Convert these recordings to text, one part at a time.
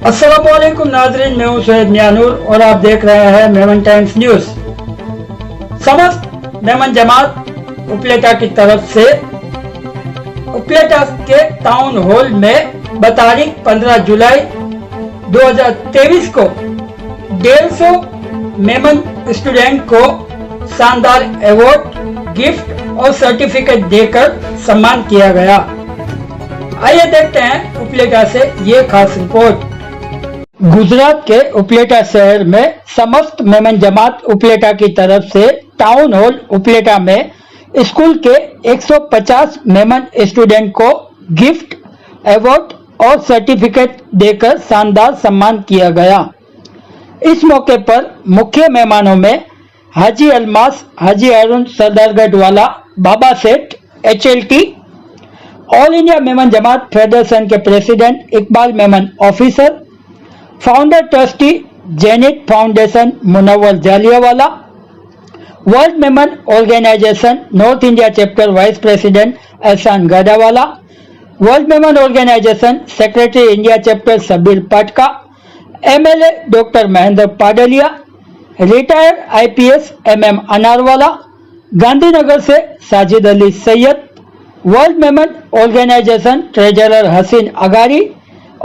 अस्सलामुअलैकुम नाजरीन, मैं हूं शहीद मियानूर और आप देख रहे हैं मेमन टाइम्स न्यूज। समस्त मेमन जमात उपलेटा की तरफ से उपलेटा के टाउन हॉल में बतारीख 15 जुलाई 2023 को 150 मेमन स्टूडेंट को शानदार अवार्ड, गिफ्ट और सर्टिफिकेट देकर सम्मान किया गया। आइए देखते हैं उपलेटा से ये खास रिपोर्ट। गुजरात के उपलेटा शहर में समस्त मेमन जमात उपलेटा की तरफ से टाउन हॉल उपलेटा में स्कूल के 150 मेमन स्टूडेंट को गिफ्ट, अवार्ड और सर्टिफिकेट देकर शानदार सम्मान किया गया। इस मौके पर मुख्य मेहमानों में हाजी अलमास, हाजी अरुण सरदारगढ़ वाला, Baba Seth HLT, all India Memon Jamat federation के president Iqbal Memon officer, founder trustee Jenit foundation Munawwar Jaliawala, world Memon organization north India chapter vice president Ehsan Gadawala, world Memon organization secretary India chapter Sabir Patka, MLA doctor Mahendra Padalia, retired IPS MM Anarwala, Gandhinagar से Sajid Ali Syed, world Memon organization treasurer Haseen Agari,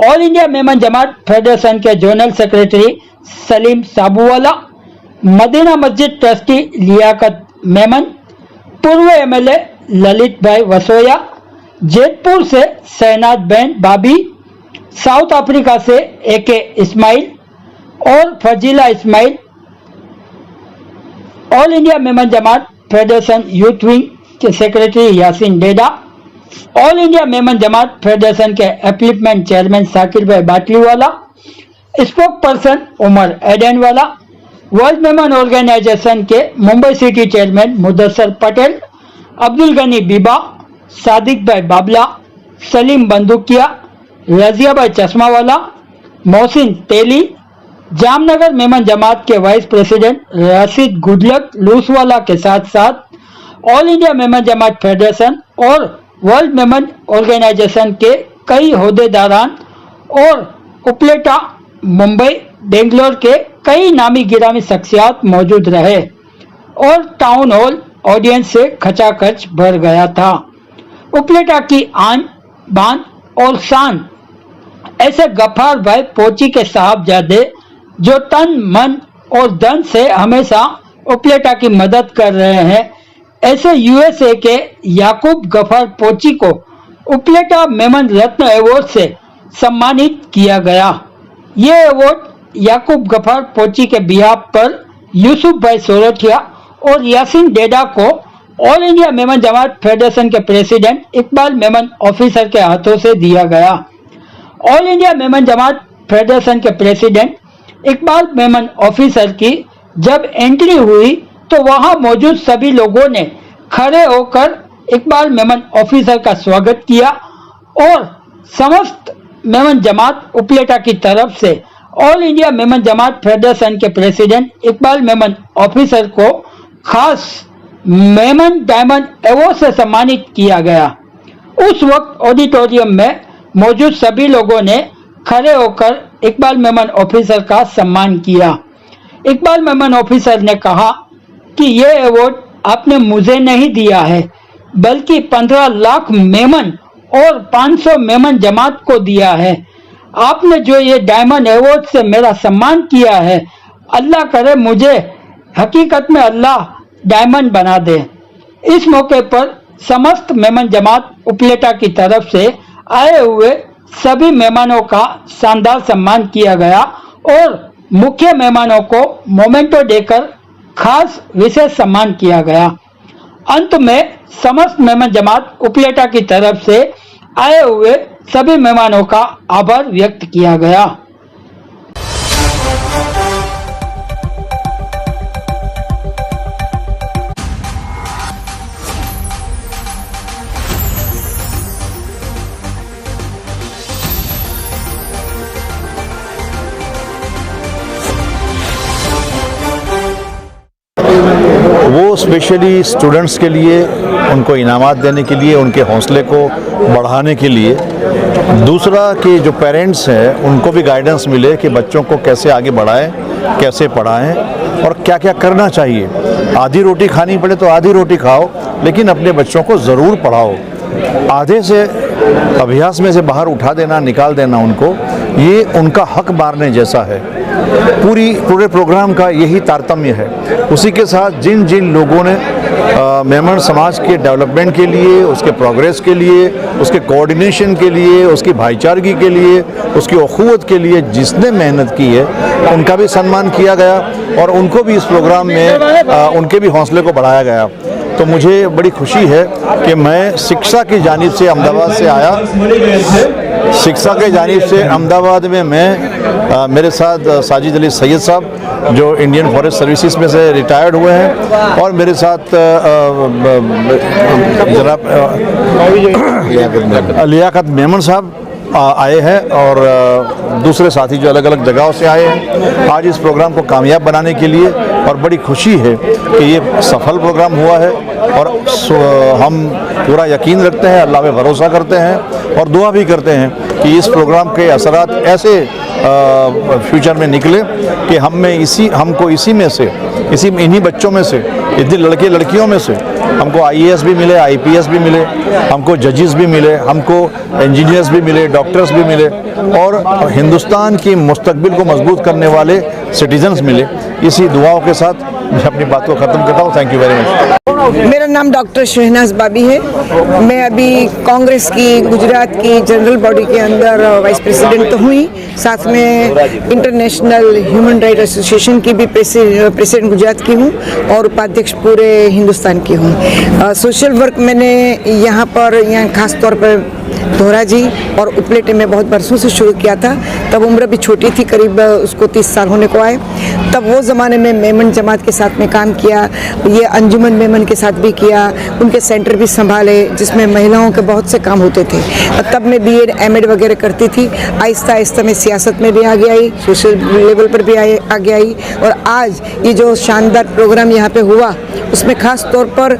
all India Memon Jamat federation के zonal secretary Salim Sabuwala, Madina Masjid trustee Liaquat Memon, पूर्व MLA Lalit bhai Vasoya, Jetpur से Sahnad behen Babi, South Africa से AK Ismail और Fazila Ismail, all India Memon Jamat federation youth wing के secretary Yasin Deda, all India Memon Jamat federation के upliftment chairman Sakir bhai Batliwala, spokesperson Umar Adenwala, world Memon organization के Mumbai city chairman Mudassar Patel, Abdul Gani Biba, Sadiq भाई बाबला, सलीम बंदूकिया, रजिया भाई चश्मावाला, मोहसिन तेली, जामनगर मेमन जमात के वाइस प्रेसिडेंट रशीद गुडलक लूसवाला के साथ साथ all India Memon Jamat federation और वर्ल्ड मेमन ऑर्गेनाइजेशन के कई ओहदेदारान और उपलेटा, मुंबई, बेंगलोर के कई नामी गिरामी शख्सियात मौजूद रहे और टाउन हॉल ऑडियंस से खचाखच भर गया था। उपलेटा की आन बान और शान ऐसे गफ्फार भाई पोची के साहबजादे जो तन मन और धन से हमेशा उपलेटा की मदद कर रहे हैं, ऐसे USA के याकूब गफर पोची को उपलेटा मेमन रत्न अवार्ड से सम्मानित किया गया। ये अवार्ड याकूब गफर पोची के बिहाफ पर यूसुफ भाई सोरठिया और यासीन डेडा को all India Memon Jamat federation के प्रेसिडेंट इकबाल मेमन ऑफिसर के हाथों से दिया गया। All India Memon Jamat federation के प्रेसिडेंट इकबाल मेमन ऑफिसर की जब एंट्री हुई तो वहां मौजूद सभी लोगों ने खड़े होकर इकबाल मेमन ऑफिसर का स्वागत किया और समस्त मेमन जमात उपलेटा की तरफ से all India Memon Jamat federation के प्रेसिडेंट इकबाल मेमन ऑफिसर को खास मेमन डायमंड अवार्ड से सम्मानित किया गया। उस वक्त ऑडिटोरियम में मौजूद सभी लोगों ने खड़े होकर इकबाल मेमन ऑफिसर का सम्मान किया। इकबाल मेमन ऑफिसर ने कहा कि यह अवार्ड आपने मुझे नहीं दिया है, बल्कि 15 लाख मेमन और 500 मेमन जमात को दिया है। आपने जो ये डायमंड अवार्ड से मेरा सम्मान किया है, अल्लाह करे मुझे हकीकत में अल्लाह डायमंड बना दे। इस मौके पर समस्त मेमन जमात उपलेटा की तरफ से आए हुए सभी मेहमानों का शानदार सम्मान किया गया और मुख्य मेहमानों को मोमेंटो देकर खास विशेष सम्मान किया गया। अंत में समस्त मेमन जमात उपलेटा की तरफ से आए हुए सभी मेहमानों का आभार व्यक्त किया गया। वो स्पेशली स्टूडेंट्स के लिए, उनको इनामात देने के लिए, उनके हौसले को बढ़ाने के लिए। दूसरा कि जो पेरेंट्स हैं उनको भी गाइडेंस मिले कि बच्चों को कैसे आगे बढ़ाएं, कैसे पढ़ाएं और क्या क्या करना चाहिए। आधी रोटी खानी पड़े तो आधी रोटी खाओ, लेकिन अपने बच्चों को ज़रूर पढ़ाओ। आधे से अभ्यास में से बाहर उठा देना, निकाल देना उनको, ये उनका हक मारने जैसा है। पूरे प्रोग्राम का यही तारतम्य है। उसी के साथ जिन जिन लोगों ने मेमन समाज के डेवलपमेंट के लिए, उसके प्रोग्रेस के लिए, उसके कोऑर्डिनेशन के लिए, उसकी भाईचारगी के लिए, उसकी अखुवत के लिए जिसने मेहनत की है, उनका भी सम्मान किया गया और उनको भी इस प्रोग्राम में उनके भी हौसले को बढ़ाया गया। तो मुझे बड़ी खुशी है कि मैं शिक्षा की जानिब से अहमदाबाद से आया। शिक्षा के जानिब से अहमदाबाद में मैं मेरे साथ साजिद अली सैयद साहब जो इंडियन फॉरेस्ट सर्विसेज में से रिटायर्ड हुए हैं, और मेरे साथ जनाब लियाकत मेमन साहब आए हैं, और दूसरे साथी जो अलग अलग जगहों से आए हैं आज इस प्रोग्राम को कामयाब बनाने के लिए। और बड़ी खुशी है कि ये सफल प्रोग्राम हुआ है, और हम पूरा यकीन रखते हैं, अल्लाह पे भरोसा करते हैं और दुआ भी करते हैं कि इस प्रोग्राम के असरात ऐसे फ्यूचर में निकले कि हमको इन्हीं बच्चों में से, इतने लड़के लड़कियों में से हमको IAS भी मिले, IPS भी मिले, हमको जजेस भी मिले, हमको इंजीनियर्स भी मिले, डॉक्टर्स भी मिले, और हिंदुस्तान की मुस्तकबिल को मजबूत करने वाले सिटीजन्स मिले। इसी दुआओं के साथ मैं अपनी बात को ख़त्म करता हूँ। Thank you very much. मेरा नाम डॉक्टर शहनाज बाबी है। मैं अभी कांग्रेस की गुजरात की जनरल बॉडी के अंदर वाइस प्रेसिडेंट तो हुई, साथ में इंटरनेशनल ह्यूमन राइट एसोसिएशन की भी प्रेसिडेंट गुजरात की हूँ और उपाध्यक्ष पूरे हिंदुस्तान की हूँ। सोशल वर्क मैंने यहाँ खास तौर पर दोहरा जी और उपलेटे में बहुत बरसों से शुरू किया था। तब उम्र भी छोटी थी, करीब उसको 30 साल होने को आए। तब वो ज़माने में मेमन जमात के साथ में काम किया, ये अंजुमन मेमन के साथ भी किया, उनके सेंटर भी संभाले जिसमें महिलाओं के बहुत से काम होते थे। तब मैं BEd MAd वगैरह करती थी। आहिस्ता आहिस्ता मैं सियासत में भी आगे आई, सोशल लेवल पर भी आगे आई, और आज ये जो शानदार प्रोग्राम यहाँ पे हुआ उसमें ख़ास तौर पर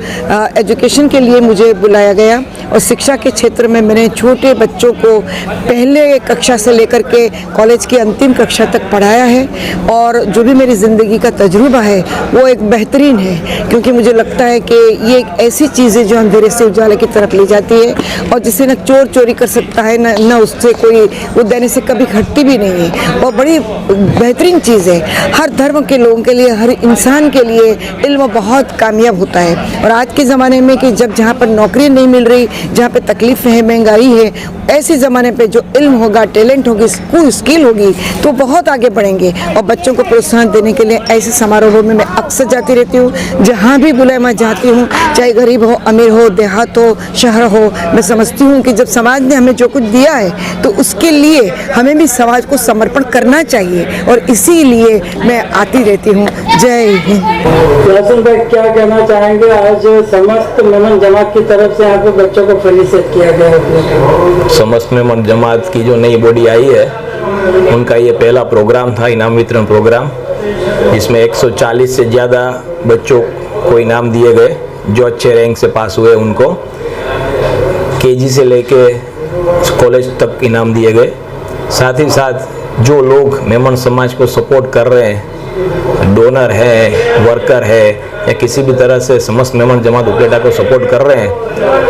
एजुकेशन के लिए मुझे बुलाया गया, और शिक्षा के क्षेत्र में मैंने छोटे बच्चों को पहले कक्षा से लेकर के कॉलेज की अंतिम कक्षा तक पढ़ाया है। और जो भी मेरी ज़िंदगी का तजुर्बा है वो एक बेहतरीन है, क्योंकि मुझे लगता है कि ये एक ऐसी चीज़ है जो अंधेरे से उजाले की तरफ ले जाती है, और जिसे न चोर चोरी कर सकता है, न उससे कोई वो देने से कभी घटती भी नहीं है, और बड़ी बेहतरीन चीज़ है। हर धर्म के लोगों के लिए, हर इंसान के लिए इल्म बहुत कामयाब होता है। और आज के ज़माने में कि जहाँ पर नौकरी नहीं मिल रही, जहाँ पे तकलीफ़ें हैं, महंगाई है, ऐसे ज़माने पे जो इल्म होगा, टैलेंट होगी, स्किल होगी, तो बहुत आगे बढ़ेंगे। और बच्चों को प्रोत्साहन देने के लिए ऐसे समारोहों में मैं अक्सर जाती रहती हूँ। जहाँ भी बुलाए मैं जाती हूँ, चाहे गरीब हो, अमीर हो, देहात हो, शहर हो। मैं समझती हूँ कि जब समाज ने हमें जो कुछ दिया है तो उसके लिए हमें भी समाज को समर्पण करना चाहिए, और इसीलिए मैं आती रहती हूँ। जय हिंद। यासीन भाई, क्या कहना चाहेंगे? आज समस्त मेमन जमात की तरफ से यहाँ पे बच्चों को फेलिसिट किया गया। समस्त मेमन जमात की जो नई बॉडी आई है उनका ये पहला प्रोग्राम था, इनाम वितरण प्रोग्राम, जिसमें 140 से ज़्यादा बच्चों को इनाम दिए गए जो अच्छे रैंक से पास हुए। उनको KG से लेके कॉलेज तक इनाम दिए गए। साथ ही साथ जो लोग मेमन समाज को सपोर्ट कर रहे हैं, डोनर है, वर्कर है, या किसी भी तरह से समस्त मेमन जमात उपलेटा को सपोर्ट कर रहे हैं,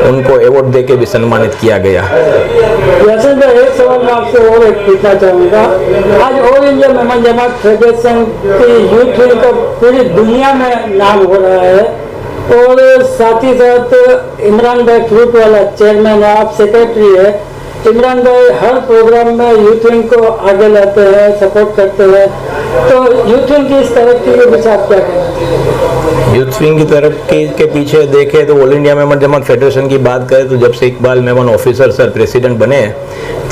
उनको अवार्ड देके भी सम्मानित किया गया। यासीन भाई, एक सवाल मैं आपसे और एक पूछना चाहूँगा। आज all India Memon Jamat federation की यूथ विंग का पूरी दुनिया में नाम हो रहा है, और साथ ही साथ इमरान भाई फ्रूट वाला चेयरमैन है, आप सेक्रेटरी है। इमरान भाई हर प्रोग्राम में यूथ विंग को आगे लाते हैं, सपोर्ट करते हैं, तो यूथ विंग की इस तरक्की के पीछे आप क्या कहते हैं? यूथ विंग की तरक्की के पीछे देखें तो all India Memon Jamat federation की बात करें तो जब से Iqbal Memon officer sir president बने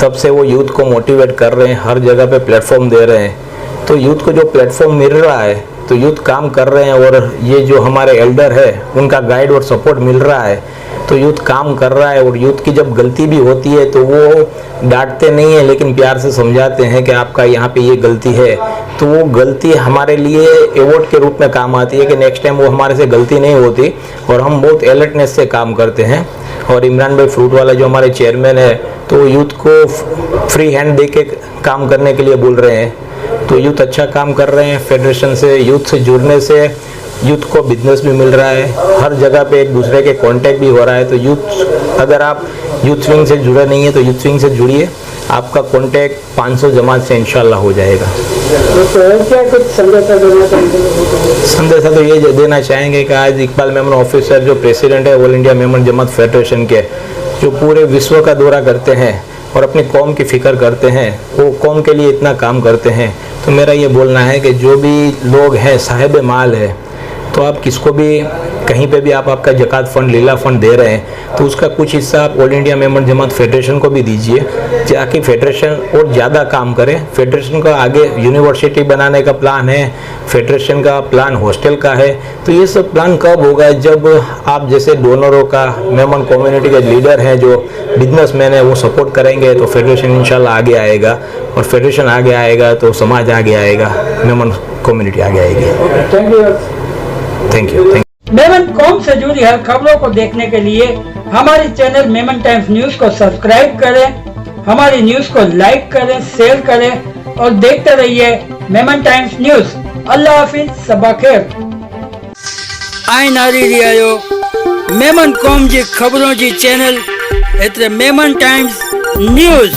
तब से वो यूथ को मोटिवेट कर रहे हैं, हर जगह पे प्लेटफॉर्म दे रहे हैं। तो यूथ को जो प्लेटफॉर्म मिल रहा है तो यूथ काम कर रहे हैं, और ये जो हमारे एल्डर है उनका गाइड और सपोर्ट मिल रहा है, तो यूथ काम कर रहा है, और यूथ की जब गलती भी होती है तो वो डांटते नहीं है, लेकिन प्यार से समझाते हैं कि आपका यहाँ पे ये गलती है। तो वो गलती हमारे लिए एवॉर्ड के रूप में काम आती है कि नेक्स्ट टाइम वो हमारे से गलती नहीं होती, और हम बहुत अलर्टनेस से काम करते हैं। और इमरान भाई फ्रूट वाला जो हमारे चेयरमैन है, तो वो यूथ को फ्री हैंड दे के काम करने के लिए बोल रहे हैं। तो यूथ अच्छा काम कर रहे हैं। फेडरेशन से, यूथ से जुड़ने से यूथ को बिजनेस भी मिल रहा है, हर जगह पे एक दूसरे के कांटेक्ट भी हो रहा है। तो यूथ, अगर आप यूथ विंग से जुड़े नहीं है तो यूथ विंग से जुड़िए, आपका कांटेक्ट 500 जमात से इंशाल्लाह हो जाएगा। तो और क्या कुछ संदेशा देना चाहेंगे? संदेशा तो ये देना चाहेंगे कि आज इकबाल मेमन ऑफिसर जो प्रेसिडेंट है all India Memon Jamat federation के, जो पूरे विश्व का दौरा करते हैं और अपनी कौम की फिक्र करते हैं, वो कौम के लिए इतना काम करते हैं। तो मेरा ये बोलना है कि जो भी लोग हैं साहिब माल है, तो आप किसको भी कहीं पे भी आप आपका ज़कात फंड, लीला फंड दे रहे हैं, तो उसका कुछ हिस्सा आप all India Memon Jamat federation को भी दीजिए, ताकि फेडरेशन और ज़्यादा काम करे। फेडरेशन का आगे यूनिवर्सिटी बनाने का प्लान है, फेडरेशन का प्लान हॉस्टल का है। तो ये सब प्लान कब होगा? जब आप जैसे डोनरों का, मेमन कम्युनिटी के लीडर हैं, जो बिजनेसमैन है, वो सपोर्ट करेंगे तो फेडरेशन इंशाल्लाह आगे आएगा, और फेडरेशन आगे आएगा तो समाज आगे आएगा, मेमन कम्युनिटी आगे आएगी। Thank you. Thank you. Memon कौम से जुड़ी हर खबरों को देखने के लिए हमारे चैनल मेमन टाइम्स न्यूज को सब्सक्राइब करें, हमारी न्यूज को लाइक करें, शेयर करें और देखते रहिए मेमन टाइम्स न्यूज। अल्लाह हाफिज, सबा खैर। आइन आरी रियायो मेमन कौम जी खबरों जी चैनल एतरे मेमन टाइम्स न्यूज।